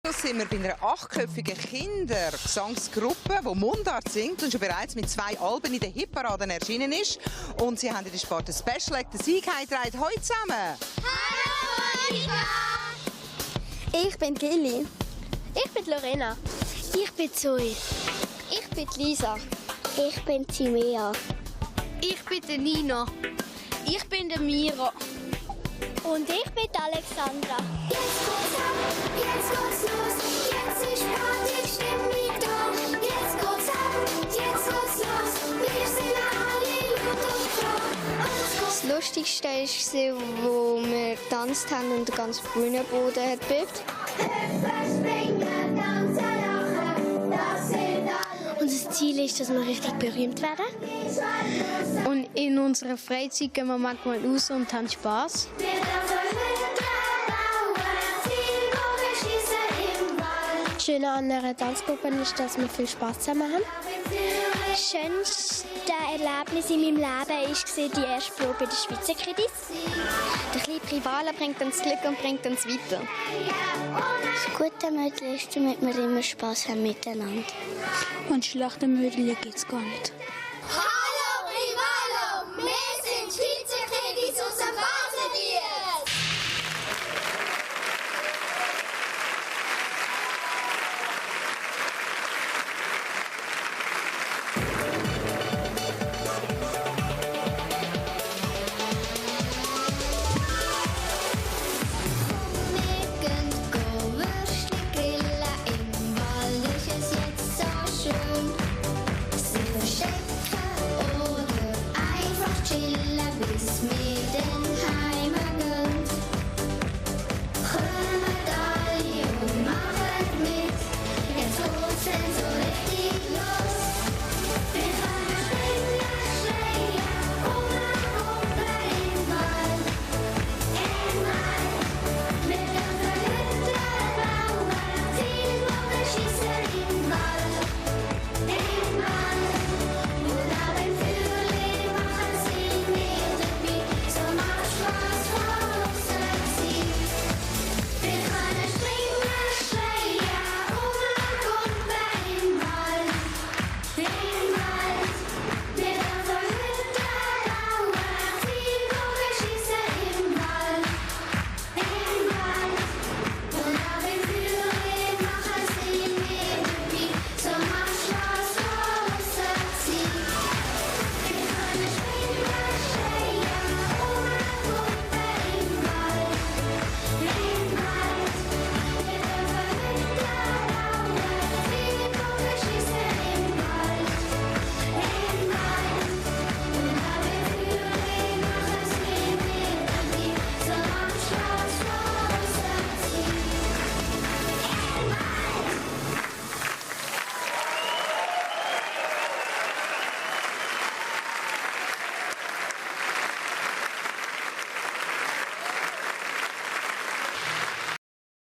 Jetzt sind wir bei einer 8-köpfigen Kindergesangsgruppe, die Mundart singt und schon bereits mit 2 Alben in den Hitparaden erschienen ist. Und sie haben in der Sparte Special Act den Sieg heimgetragen. Hallo zusammen! Hallo Monika! Ich bin Gilly. Ich bin Lorena. Ich bin Zoe. Ich bin Lisa. Ich bin Timea. Ich bin Nina. Ich bin Mira. Und ich bin Alexandra. Jetzt geht's ab, jetzt geht's los, jetzt ist Partystimmung da. Jetzt geht's ab, jetzt geht's los, wir sind alle laut und froh. Das Lustigste war, wo wir getanzt haben und der ganze Bühnenboden hat bebt. Hüpfen, springen, tanzen, lachen, das sind alle. Unser Ziel ist, dass wir richtig berühmt werden. Und in unserer Freizeit gehen wir manchmal raus und haben Spass. Wir tanzen bauen ein Ziel, wo wir schiessen im Wald. Das Schöne an einer Tanzgruppe ist, dass wir viel Spass zusammen haben. Das schönste Erlebnis in meinem Leben war die erste Probe bei der Schweizer Kredis. Der kleine Rivale bringt uns Glück und bringt uns weiter. Das gute Mädchen ist, damit wir immer Spass haben miteinander. Und schlechte Mädchen gibt es gar nicht.